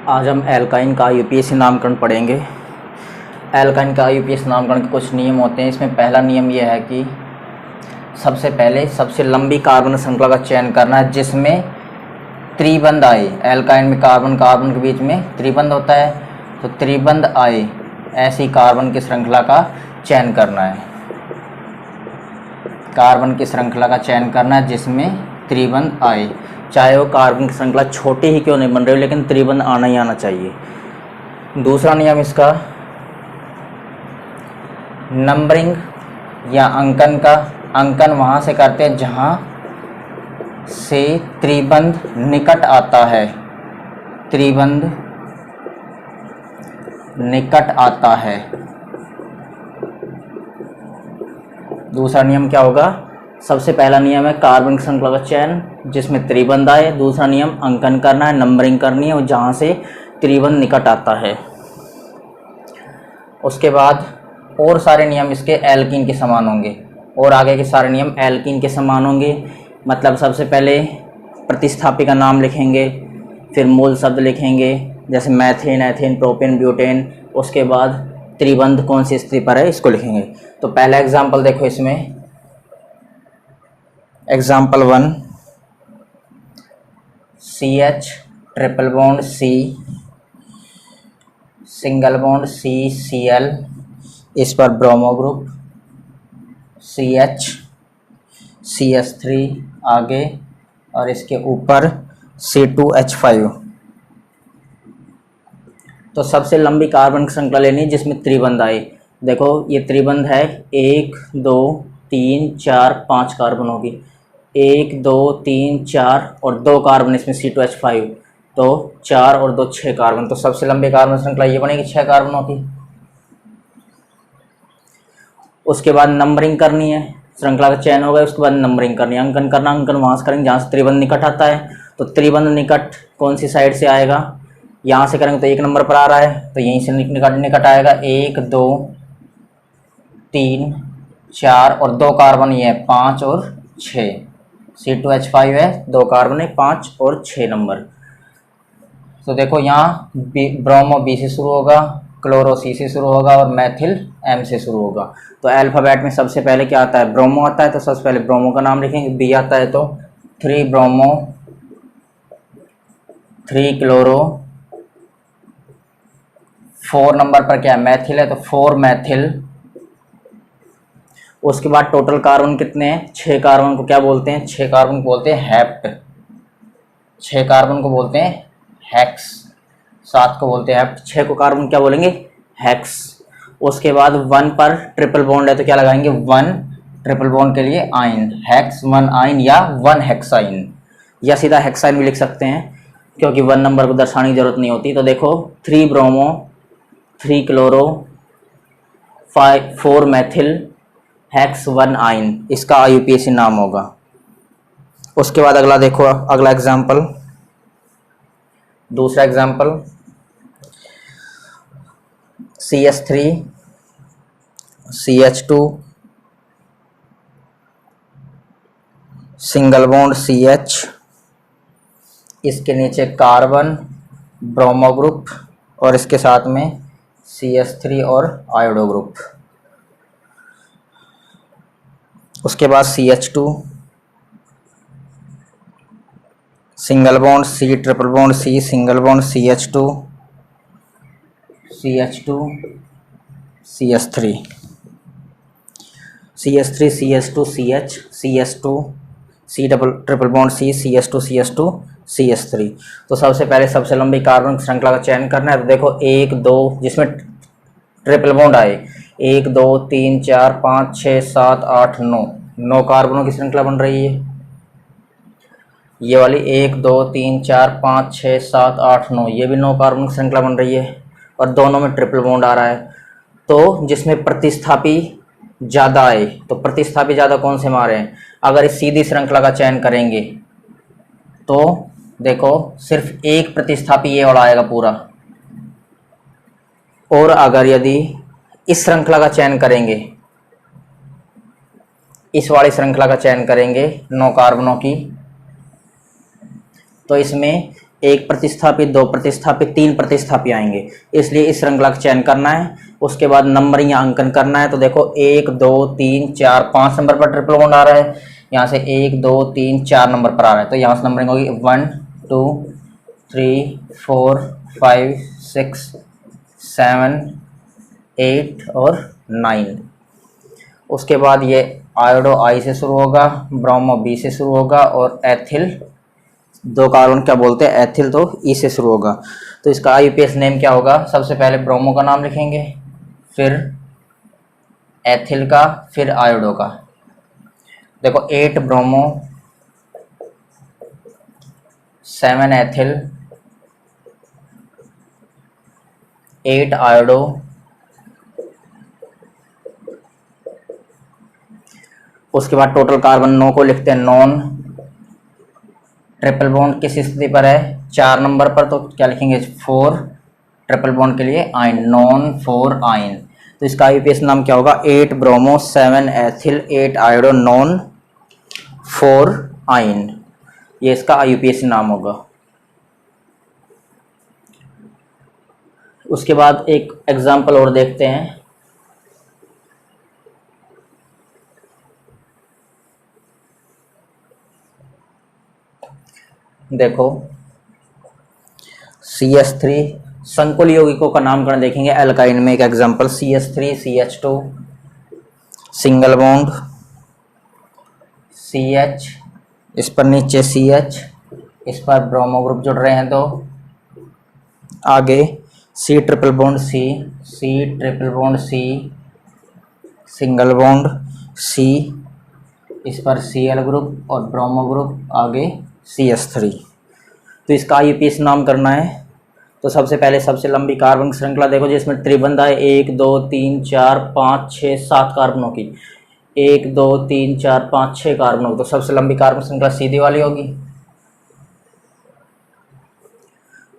आज हम एल्काइन का यूपीएससी नामकरण पढ़ेंगे। एल्काइन का यूपीएससी नामकरण के कुछ नियम होते हैं। इसमें पहला नियम यह है कि सबसे पहले सबसे लंबी कार्बन श्रृंखला का चयन करना है जिसमें त्रिबंध आए। एल्काइन में कार्बन कार्बन के बीच में त्रिबंध होता है, तो त्रिबंध आए ऐसी कार्बन की श्रृंखला का चयन करना है। कार्बन की श्रृंखला का चयन करना है जिसमें त्रिबंध आए, चाहे वो कार्बन की श्रृंखला छोटी ही क्यों नहीं बन रही हो, लेकिन त्रिबंध आना ही आना चाहिए। दूसरा नियम इसका नंबरिंग या अंकन का। अंकन वहाँ से करते हैं जहाँ से त्रिबंध निकट आता है, त्रिबंध निकट आता है। दूसरा नियम क्या होगा? सबसे पहला नियम है कार्बन की श्रृंखला का चयन जिसमें त्रिबंध आए। दूसरा नियम अंकन करना है, नंबरिंग करनी है और जहाँ से त्रिबंध निकट आता है। उसके बाद और सारे नियम इसके एल्कीन के समान होंगे और आगे के सारे नियम एल्कीन के समान होंगे। मतलब सबसे पहले प्रतिस्थापी का नाम लिखेंगे, फिर मूल शब्द लिखेंगे जैसे मैथेन, एथेन, प्रोपेन, ब्यूटेन। उसके बाद त्रिबंध कौन सी स्थिति पर है इसको लिखेंगे। तो पहला एग्जाम्पल देखो, इसमें example 1 CH triple bond C single bond CCl, इस पर ब्रोमो ग्रुप CH CH3 आगे और इसके ऊपर C2H5। तो सबसे लंबी कार्बन की श्रृंखला लेनी है जिसमें त्रिबंध आए। देखो ये त्रिबंध है, 1 2 3 4 5 कार्बन होगी, 1 2 3 4 और 2 कार्बन इसमें C2H5, तो 4 और 2 6 कार्बन। तो सबसे लंबी कार्बन श्रृंखला ये बनेगी 6 कार्बनों की। उसके बाद नंबरिंग करनी है, श्रृंखला का चयन होगा, उसके बाद नंबरिंग करनी है। अंकन करना, अंकन वहाँ से करेंगे जहाँ से त्रिबंध निकट आता है। तो त्रिबंध निकट कौन सी साइड से आएगा? यहाँ से करेंगे तो 1 नंबर पर आ रहा है, तो यहीं से निकट आएगा। 1 2 3 4 और 2 कार्बन, ये है 5 और 6। C2H5 है, 2 कार्बन है, 5 और 6 नंबर। तो देखो यहाँ ब्रोमो B से शुरू होगा, क्लोरो C से शुरू होगा और मैथिल M से शुरू होगा। तो अल्फाबेट में सबसे पहले क्या आता है? ब्रोमो आता है, तो सबसे पहले ब्रोमो का नाम लिखेंगे। B आता है तो 3 ब्रोमो 3 क्लोरो। 4 नंबर पर क्या है? मैथिल है, तो 4 मैथिल। उसके बाद टोटल कार्बन कितने हैं? 6 कार्बन को क्या बोलते हैं? 6 कार्बन को बोलते हैं हेप्ट। 6 कार्बन को बोलते हैं हेक्स, 7 को बोलते हैं हेप्ट, 6 को कार्बन क्या बोलेंगे? हेक्स। उसके बाद 1 पर ट्रिपल बॉन्ड है तो क्या लगाएंगे? 1 ट्रिपल बॉन्ड के लिए आइन, हेक्स 1 आइन या 1 हेक्साइन, या सीधा हेक्साइन भी लिख सकते हैं क्योंकि 1 नंबर को दर्शाने की जरूरत नहीं होती। तो देखो 3 ब्रोमो 3 क्लोरो 4 मैथिल हेक्स 1 आइन, इसका IUPAC नाम होगा। उसके बाद अगला देखो, अगला एग्जाम्पल, दूसरा example CH3 CH2 single bond CH, इसके नीचे कार्बन ब्रोमो ग्रुप और इसके साथ में CH3 और आयोडो ग्रुप। उसके बाद CH2 single bond C triple bond C single bond CH2 CH3 CH3 CH2 CH CH2 C triple bond C CH2 CH2 CH3। तो सबसे पहले सबसे लंबी कार्बन श्रृंखला का चयन करना है। तो देखो 1 2 जिसमें ट्रिपल बॉन्ड आए, 1 2 3 4 5 6 7 8 9 कार्बनों की श्रृंखला बन रही है। ये वाली 1 2 3 4 5 6 7 8 9, ये भी 9 कार्बन की श्रृंखला बन रही है और दोनों में ट्रिपल बॉन्ड आ रहा है। तो जिसमें प्रतिस्थापी ज़्यादा आए, तो प्रतिस्थापी ज़्यादा कौन से मारे हैं? अगर इस सीधी श्रृंखला का चयन करेंगे तो देखो सिर्फ एक प्रतिस्थापी ये वाला आएगा पूरा, और अगर यदि इस श्रृंखला का चयन करेंगे, इस वाली श्रृंखला का चयन करेंगे 9 कार्बनों की, तो इसमें एक प्रतिस्थापी, दो प्रतिस्थापी, तीन प्रतिस्थापी आएंगे, इसलिए इस श्रृंखला का चयन करना है। उसके बाद नंबरिंग या अंकन करना है। तो देखो 1 2 3 4 5 नंबर पर ट्रिपल बॉन्ड आ रहा है, यहाँ से 1 2 3 4 नंबर पर आ रहा है, तो यहाँ से नंबरिंग होगी 1 2 3 4 5 6 7 8 और 9। उसके बाद ये आयोडो आई से शुरू होगा, ब्रोमो बी से शुरू होगा और एथिल, दो कार्बन क्या बोलते हैं एथिल, तो ई से शुरू होगा। तो इसका आईयूपीएस नेम क्या होगा? सबसे पहले ब्रोमो का नाम लिखेंगे, फिर एथिल का, फिर आयोडो का। देखो 8 ब्रोमो, 7 एथिल, 8 आयोडो, उसके बाद टोटल कार्बन 9 को लिखते हैं नॉन। ट्रिपल बॉन्ड किस स्थिति पर है? 4 नंबर पर, तो क्या लिखेंगे 4। ट्रिपल बॉन्ड के लिए आइन, नॉन 4 आइन। तो इसका आईयूपीएस नाम क्या होगा? 8 ब्रोमो, 7 एथिल, 8 आयोडो, नॉन 4 आइन। ये इसका आईयूपीएस नाम होगा। उसके बाद एक एग्जाम्पल और देखते हैं। देखो CH3 संकुल यौगिकों का नामकरण देखेंगे एल्काइन में। एक example CH3 CH2 single bond CH, इस पर नीचे CH, इस पर ब्रोमो ग्रुप जुड़ रहे हैं, तो आगे C triple bond C triple bond C single bond C, इस पर Cl ग्रुप और ब्रोमो ग्रुप, आगे CH3। तो इसका आईयूपीएस नाम करना है। तो सबसे पहले सबसे लंबी कार्बन श्रृंखला देखो जिसमें त्रिबंध है 1 2 3 4 5 6 7 कार्बनों की, 1 2 3 4 5 6 कार्बनों की। तो सबसे लंबी कार्बन श्रृंखला सीधी वाली होगी।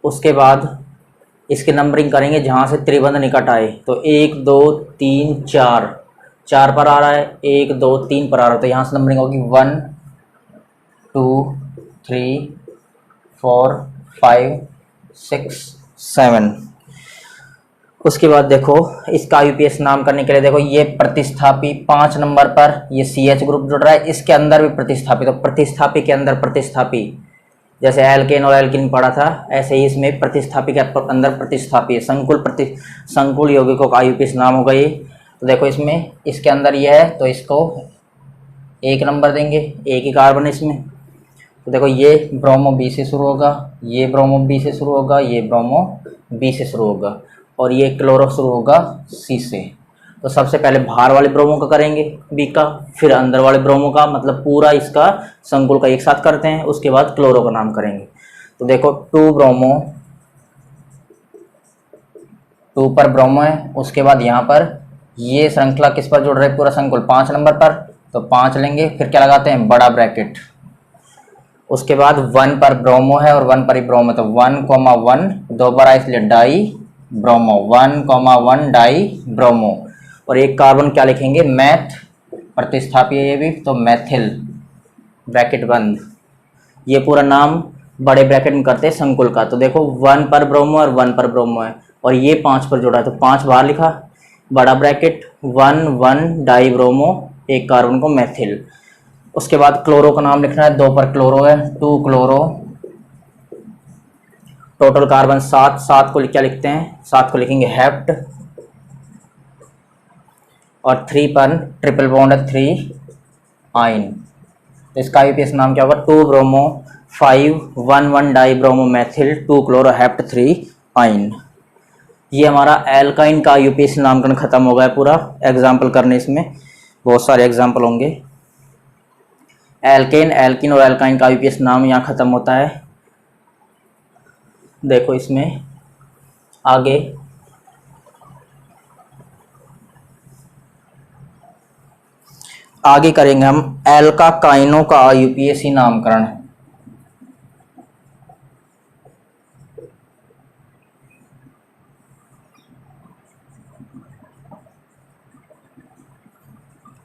उसके बाद इसकी नंबरिंग करेंगे जहाँ से त्रिबंध निकट आए। तो 1 2 3 4, 4 पर आ रहा है, 1 2 3 पर आ रहा है, तो यहाँ से नंबरिंग होगी 1 2 3 4 5 6 7। उसके बाद देखो इसका आईयूपीएस नाम करने के लिए देखो ये प्रतिस्थापी 5 नंबर पर ये CH ग्रुप जुड़ रहा है, इसके अंदर भी प्रतिस्थापी, तो प्रतिस्थापी के अंदर प्रतिस्थापी, जैसे एल्केन और एल्किन पढ़ा था ऐसे ही इसमें प्रतिस्थापी के अंदर प्रतिस्थापी है। संकुल यौगिकों का आईयूपीएस नाम होगा ये। तो देखो इसमें इसके अंदर ये है तो इसको 1 नंबर देंगे, एक ही कार्बन इसमें। तो देखो ये ब्रोमो बी से शुरू होगा, ये ब्रोमो बी से शुरू होगा, ये ब्रोमो बी से शुरू होगा और ये क्लोरो शुरू होगा सी से। तो सबसे पहले बाहर वाले ब्रोमो का करेंगे बी का, फिर अंदर वाले ब्रोमो का, मतलब पूरा इसका संकुल का एक साथ करते हैं। उसके बाद क्लोरो का नाम करेंगे। तो देखो 2 ब्रोमो, 2 पर ब्रोमो है। उसके बाद यहाँ पर ये श्रृंखला किस पर जुड़ रहा है? पूरा संकुल 5 नंबर पर, तो 5 लेंगे, फिर क्या लगाते हैं बड़ा ब्रैकेट। उसके बाद 1 पर ब्रोमो है और 1 पर ही ब्रोमो, तो 1,1 दो बार इसलिए डाई ब्रोमो, 1,1 डाई ब्रोमो। और एक कार्बन क्या लिखेंगे? मैथ, प्रतिस्थापी है ये भी, तो मैथिल, ब्रैकेट बंद। ये पूरा नाम बड़े ब्रैकेट में करते हैं संकुल का। तो देखो 1 पर ब्रोमो और 1 पर ब्रोमो है और ये 5 पर जुड़ा है, तो 5 बाहर लिखा, बड़ा ब्रैकेट 1,1 डाई ब्रोमो, एक कार्बन को मैथिल। उसके बाद क्लोरो का नाम लिखना है, 2 पर क्लोरो है, 2 क्लोरो, टोटल कार्बन 7, 7 को क्या लिखते हैं? 7 को लिखेंगे हेप्ट। और 3 पर ट्रिपल बॉन्ड है, 3 आइन। तो इसका आईयूपीएस नाम क्या होगा? 2 bromo 5,1,1 die bromo Maithil, 2 chloro hept, 3 आइन। ये हमारा एल्काइन का आईयूपीएस नामकरण खत्म हो गया पूरा। एग्जाम्पल करने इसमें बहुत सारे एग्जाम्पल होंगे। एल्केन, एल्किन और एल्काइन का आईयूपीएस नाम यहाँ खत्म होता है। देखो इसमें आगे करेंगे हम एल्काकाइनों का आईयूपीएसी नामकरण।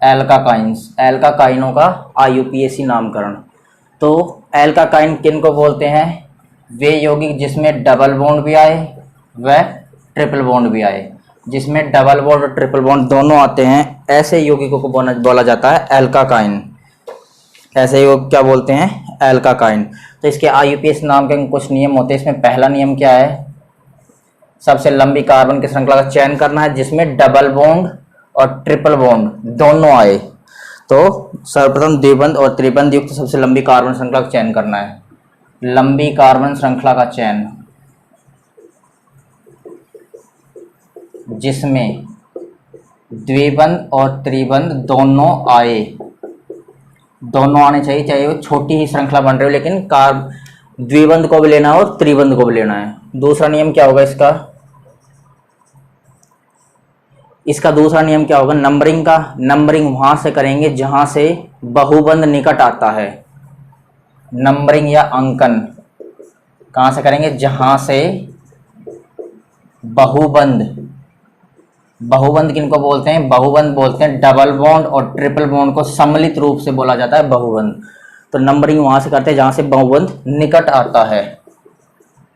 एल्काकाइनों का आईयूपीएसी नामकरण। तो एल्काकाइन किन को बोलते हैं? वे यौगिक जिसमें डबल बॉन्ड भी आए व ट्रिपल बॉन्ड भी आए। जिसमें डबल बॉन्ड और ट्रिपल बॉन्ड दोनों आते हैं ऐसे यौगिकों को बोला जाता है एल्काकाइन। ऐसे यौगिक क्या बोलते हैं? एल्काकाइन। तो इसके आईयूपीएस नाम के कुछ नियम होते हैं। इसमें पहला नियम क्या है? सबसे लंबी कार्बन की श्रृंखला का चयन करना है जिसमें डबल बॉन्ड और ट्रिपल बॉन्ड दोनों आए। तो सर्वप्रथम द्विबंध और त्रिबंध युक्त सबसे लंबी कार्बन श्रृंखला का चयन करना है। लंबी कार्बन श्रृंखला का चयन जिसमें द्विबंध और त्रिबंध दोनों आए, दोनों आने चाहिए, चाहे वो छोटी ही श्रृंखला बन रही हो, लेकिन द्विबंध को भी लेना है और त्रिबंध को भी लेना है। दूसरा नियम क्या होगा इसका दूसरा नियम क्या होगा? नंबरिंग का। नंबरिंग वहां से करेंगे जहां से बहुबंध निकट आता है। नंबरिंग या अंकन कहां से करेंगे? जहां से बहुबंध किनको बोलते हैं? बहुबंध बोलते हैं डबल बॉन्ड और ट्रिपल बॉन्ड को सम्मिलित रूप से बोला जाता है बहुबंध। तो नंबरिंग वहां से करते हैं जहां से बहुबंध निकट आता है,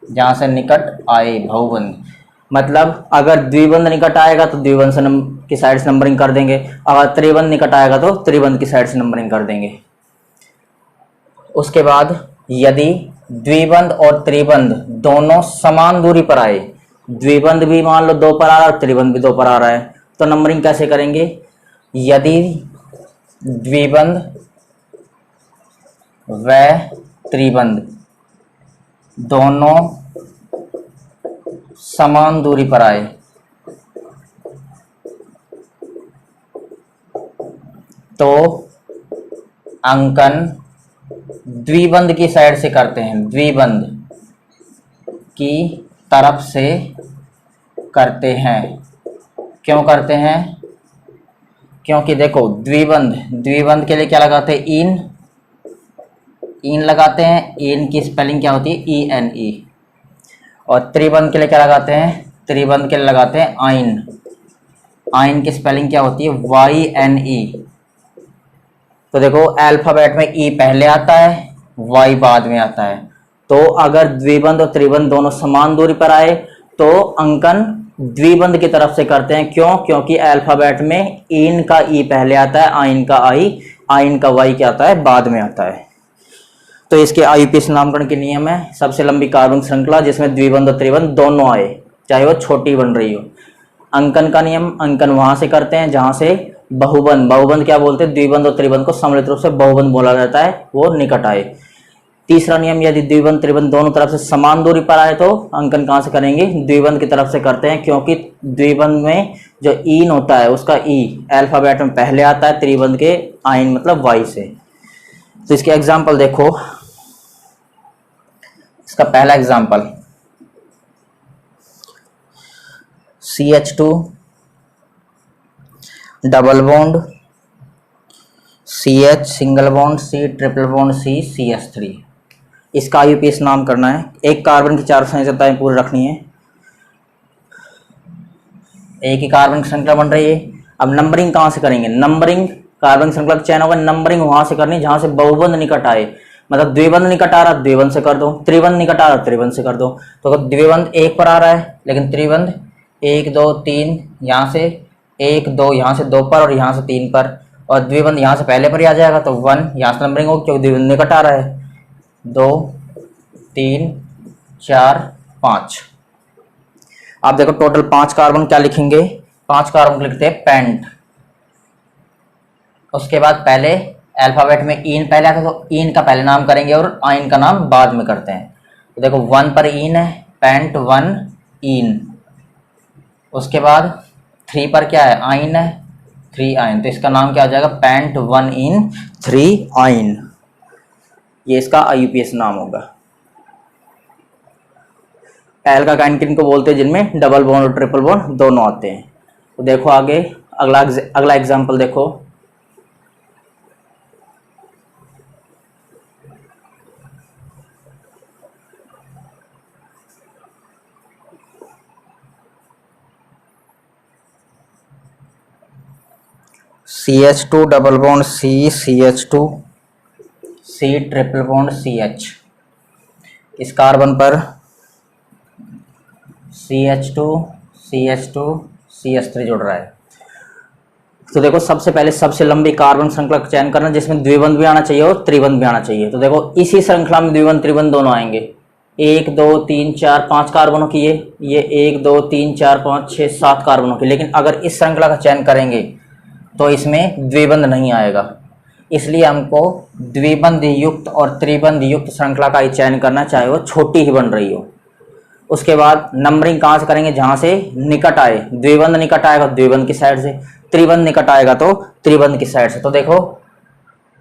जहां से निकट आए बहुबंध। मतलब अगर द्विबंध निकट आएगा तो द्विबंध से की साइड से नंबरिंग कर देंगे, अगर त्रिबंध निकट आएगा तो त्रिबंध की साइड से नंबरिंग कर देंगे। उसके बाद यदि द्विबंध और त्रिबंध दोनों समान दूरी पर आए, द्विबंध भी मान लो 2 पर आ रहा है, त्रिबंध भी 2 पर आ रहा है, तो नंबरिंग कैसे करेंगे? यदि द्विबंध व त्रिबंध दोनों समान दूरी पर आए तो अंकन द्विबंध की साइड से करते हैं, द्विबंध की तरफ से करते हैं। क्यों करते हैं? क्योंकि देखो द्विबंध के लिए क्या लगाते हैं? इन लगाते हैं। इन की स्पेलिंग क्या होती है? ENE। और त्रिबंध के लिए क्या लगाते हैं? त्रिबंध के लिए लगाते हैं आइन। आइन की स्पेलिंग क्या होती है? YNE। तो देखो अल्फाबेट में E पहले आता है, Y बाद में आता है। तो अगर द्विबंध और त्रिबंध दोनों समान दूरी पर आए तो अंकन द्विबंध की तरफ से करते हैं। क्यों? क्योंकि अल्फाबेट में इन का E पहले आता है, आइन का I, आइन का Y क्या आता है? बाद में आता है। तो इसके आईयूपीएस नामकरण के नियम है सबसे लंबी कार्बन श्रृंखला जिसमें द्विबंध और त्रिबंध दोनों आए, चाहे वो छोटी बन रही हो। अंकन का नियम, अंकन वहां से करते हैं जहां से बहुबंध क्या बोलते हैं? द्विबंध और त्रिबंध को सम्मिलित रूप से बहुबंध बोला जाता है, वो निकट आए। तीसरा नियम, यदि द्विबंध त्रिबंध दोनों तरफ से समान दूरी पर आए तो अंकन कहां से करेंगे? द्विबंध की तरफ से करते हैं, क्योंकि द्विबंध में जो ईन होता है उसका ई अल्फाबेट में पहले आता है, त्रिबंध के आइन मतलब वाई से। तो इसके एग्जाम्पल देखो। इसका पहला example CH2 double bond, CH single bond, C triple bond, C CH3। इसका आईयूपीएस नाम करना है। एक कार्बन की 4 संयोजकताएं पूरी रखनी है, एक ही कार्बन की श्रृंखला बन रही है। अब नंबरिंग कहां से करेंगे? नंबरिंग कार्बन श्रृंखला का चयन होगा, नंबरिंग वहां से करनी जहां से बहुबंध निकट आए। मतलब द्विबंध निकट आ रहा है, द्विबंध से कर दो, त्रिबंध निकट आ रहा है, त्रिबंध से कर दो। तो अगर द्विबंध 1 पर आ रहा है लेकिन त्रिबंध 1 2 3 यहाँ से 1 2 यहाँ से 2 पर और यहाँ से 3 पर, और द्विबंध यहाँ से पहले पर ही आ जाएगा तो 1 यहाँ से नंबरिंग होगी क्योंकि द्विबंध निकट आ रहा है। 2 3 4 5। आप देखो टोटल 5 कार्बन क्या लिखेंगे? 5 कार्बन लिखते हैं पेंट। उसके बाद पहले अल्फाबेट में ईन पहले आता है तो ईन का पहले नाम करेंगे और आइन का नाम बाद में करते हैं। तो देखो 1 पर ईन है, पेंट 1 ईन। उसके बाद 3 पर क्या है? आइन है, 3 आइन। तो इसका नाम क्या हो जाएगा? पेंट 1 इन 3 आइन। ये इसका आईयूपीएस नाम होगा। एल्काकाइन किनको बोलते हैं? जिनमें डबल बॉन्ड और ट्रिपल बॉन्ड दोनों आते हैं। तो देखो आगे अगला एग्जांपल देखो। CH2 double bond C, CH2, C triple bond CH। इस कार्बन पर CH2 CH2 CH3 जुड़ रहा है। तो देखो सबसे पहले सबसे लंबी कार्बन श्रृंखला का चयन करना जिसमें द्विबंध भी आना चाहिए और त्रिबंध भी आना चाहिए। तो देखो इसी श्रृंखला में द्विबंध त्रिबंध दोनों आएंगे। 1 2 3 4 5 कार्बनों की ये 1 2 3 4 5 6 7 कार्बनों की। लेकिन अगर इस श्रृंखला का चयन करेंगे तो इसमें द्विबंध नहीं आएगा, इसलिए हमको द्विबंध युक्त और त्रिबंध युक्त श्रृंखला का ही चयन करना, चाहे वो छोटी ही बन रही हो। उसके बाद नंबरिंग कहाँ से करेंगे, जहां से निकट आए। द्विबंध निकट आएगा द्विबंध की साइड से, त्रिबंध निकट आएगा तो त्रिबंध की साइड से। तो देखो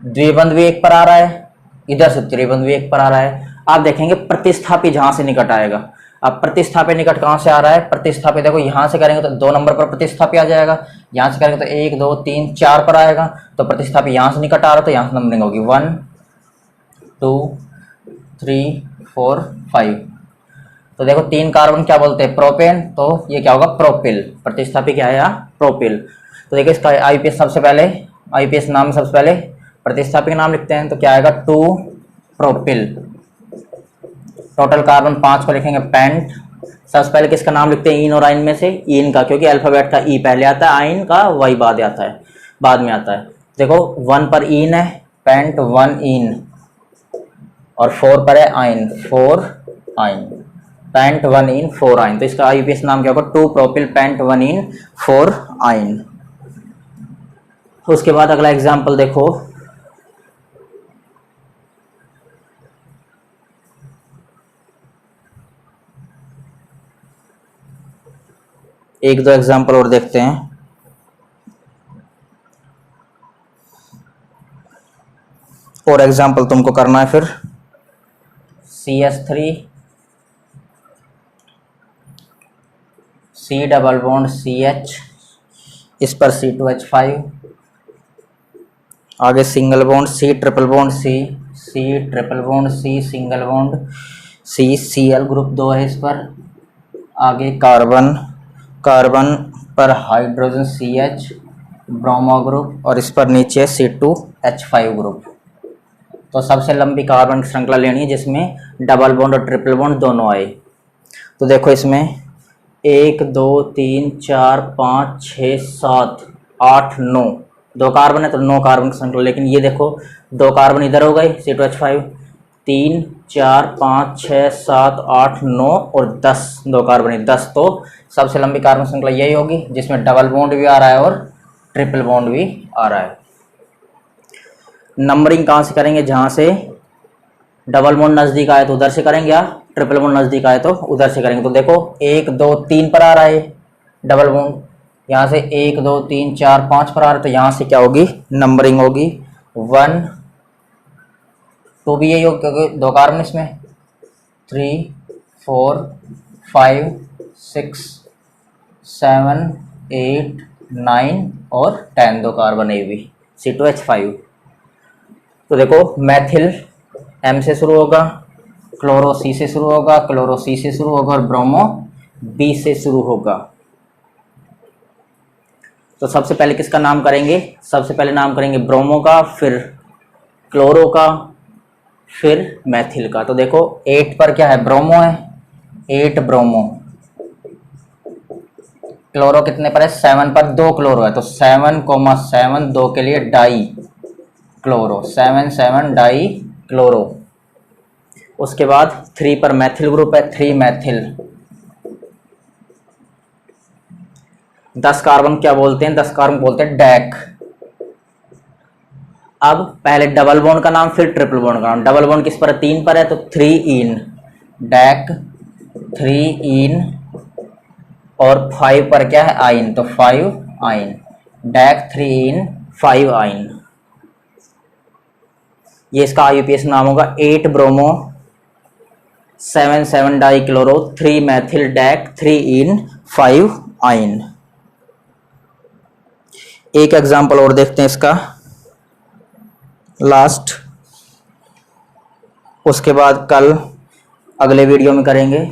द्विबंध भी एक पर आ रहा है, इधर से त्रिबंध भी एक पर आ रहा है। आप देखेंगे प्रतिस्थापी जहां से निकट आएगा। अब प्रतिस्थापी निकट कहां से आ रहा है, प्रतिस्थापी देखो यहां से करेंगे तो 2 नंबर पर प्रतिस्थापी आ जाएगा, यहां से करेंगे तो 1 2 3 4 पर आएगा। तो प्रतिस्थापी यहां से निकट आ रहा है तो यहां से नंबरिंग होगी 1 2 3 4 5। तो देखो 3 कार्बन क्या बोलते हैं, प्रोपेन, तो ये क्या होगा प्रोपिल। प्रतिस्थापी क्या है यहाँ, प्रोपिल। तो देखो इसका आईपीएस सबसे पहले, आईपीएस नाम में सबसे पहले प्रतिस्थापी का नाम लिखते हैं तो क्या आएगा 2 प्रोपिल। टोटल कार्बन 5 को लिखेंगे पेंट। सबसे पहले किसका नाम लिखते हैं, इन और आइन में से इन का, क्योंकि अल्फाबेट का ई पहले आता है, आइन का वाई बाद आता है, बाद में आता है। देखो 1 पर इन है, पेंट 1 इन, और 4 पर है आइन, 4 आइन, पेंट 1 इन 4 आइन। तो इसका आईपीएस नाम क्या होगा 2 प्रोपिल पेंट 1 इन 4 आइन। उसके बाद अगला एग्जाम्पल देखो, एक दो एग्जाम्पल और देखते हैं। और एग्जाम्पल तुमको करना है फिर CH3 C double bond CH, इस पर C2H5, आगे single bond C triple bond C triple bond C single bond C Cl group 2 है इस पर, आगे कार्बन, कार्बन पर हाइड्रोजन CH ब्रोमो ग्रुप, और इस पर नीचे C2H5 ग्रुप। तो सबसे लंबी कार्बन श्रृंखला लेनी है जिसमें डबल बॉन्ड और ट्रिपल बॉन्ड दोनों आए। तो देखो इसमें 1 2 3 4 5 6 7 8 9, 2 कार्बन है तो 9 कार्बन की श्रृंखला। लेकिन ये देखो 2 कार्बन इधर हो गए C2H5, 3 4 5 6 7 8 9 और 10, 2 कार्बन 10। तो सबसे लंबी कार्बन श्रृंखला यही होगी जिसमें डबल बॉन्ड भी आ रहा है और ट्रिपल बॉन्ड भी आ रहा है। नंबरिंग कहाँ से करेंगे, जहाँ से डबल बॉन्ड नज़दीक आए तो उधर से करेंगे, या ट्रिपल बॉन्ड नज़दीक आए तो उधर से करेंगे। तो देखो 1 2 3 पर आ रहा है डबल बॉन्ड, यहाँ से 1 2 3 4 5 पर आ रहा है तो यहाँ से क्या होगी, नंबरिंग होगी 1 2 भी यही होगी क्योंकि 2 कार्बन इसमें, 3 4 5 6 7 8 9 और 10, 2 कार्बन ए भी C2H5। तो देखो मैथिल M से शुरू होगा, क्लोरो C से शुरू होगा, क्लोरो C से शुरू होगा और ब्रोमो B से शुरू होगा। तो सबसे पहले किसका नाम करेंगे, सबसे पहले नाम करेंगे ब्रोमो का, फिर क्लोरो का, फिर मैथिल का। तो देखो 8 पर क्या है, ब्रोमो है, 8 ब्रोमो। क्लोरो कितने पर है, 7 पर 2 क्लोरो है तो 7,7 2 के लिए डाई क्लोरो, 7 7 डाई क्लोरो। उसके बाद 3 पर मैथिल ग्रुप है, 3 मैथिल। 10 कार्बन क्या बोलते हैं, 10 कार्बन बोलते हैं डैक। अब पहले डबल बॉन्ड का नाम फिर ट्रिपल बॉन्ड का नाम। डबल बॉन्ड किस पर है, 3 पर है तो 3 इन डैक, 3 इन, और 5 पर क्या है आइन तो 5 आइन, डैक 3 इन 5 आइन। ये इसका आईयूपीएस नाम होगा 8 bromo 7 7 dichloro 3 methyl dec 3 en 5 yne. एक एग्जांपल और देखते हैं इसका लास्ट, उसके बाद कल अगले वीडियो में करेंगे।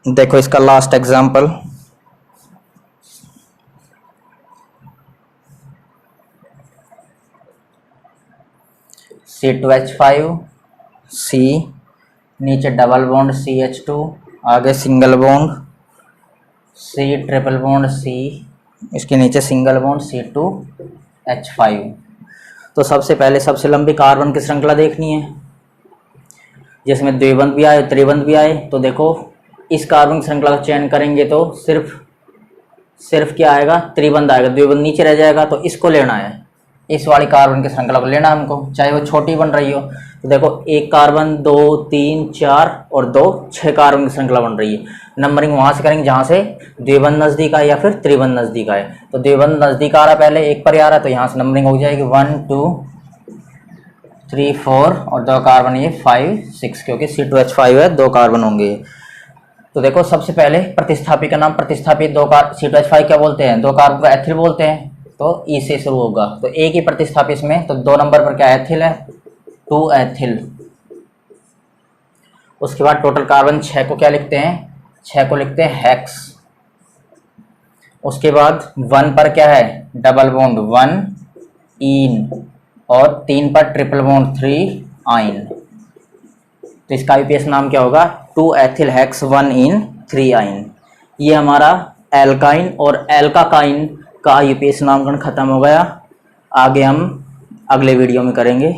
देखो इसका लास्ट एग्जाम्पल, C2H5 C, नीचे डबल बॉन्ड CH2, आगे single bond C triple bond C, इसके नीचे सिंगल बॉन्ड C2H5। तो सबसे पहले सबसे लंबी कार्बन की श्रृंखला देखनी है, जिसमें द्विबंध भी आए त्रिबंध भी आए। तो देखो इस कार्बन की श्रृंखला का चयन करेंगे तो सिर्फ क्या आएगा, त्रिबंध आएगा, द्विबंध नीचे रह जाएगा। तो इसको लेना है, इस वाली कार्बन की श्रृंखला को लेना है हमको, चाहे वो छोटी बन रही हो। तो देखो एक कार्बन, 2 3 4 और 2 6 कार्बन की श्रृंखला बन रही है। नंबरिंग वहां से करेंगे जहां से द्विबंध नजदीक आए या फिर त्रिबंध नजदीक आए। तो द्विबंध नजदीक आ रहा है, पहले एक पर आ रहा है, तो यहाँ से नंबरिंग हो जाएगी 1 2 3 4 और 2 कार्बन ये 5 6, क्योंकि C2H5 है, 2 कार्बन होंगे। तो देखो सबसे पहले प्रतिस्थापी का नाम, प्रतिस्थापी C2H5 क्या बोलते हैं, 2 कार्बन को एथिल बोलते हैं, तो ई से शुरू होगा। तो एक ही प्रतिस्थापी इसमें, तो 2 नंबर पर क्या एथिल है, 2 एथिल। उसके बाद टोटल कार्बन 6 को क्या लिखते हैं, 6 को लिखते हैं हेक्स। उसके बाद 1 पर क्या है, डबल बॉन्ड 1 इन, और 3 पर ट्रिपल बॉन्ड 3 आइन। तो इसका यूपीएस नाम क्या होगा, 2 एथिल हेक्स 1 इन 3 आइन। ये हमारा एल्काइन और एल्काकाइन का यूपीएस नामकरण खत्म हो गया। आगे हम अगले वीडियो में करेंगे।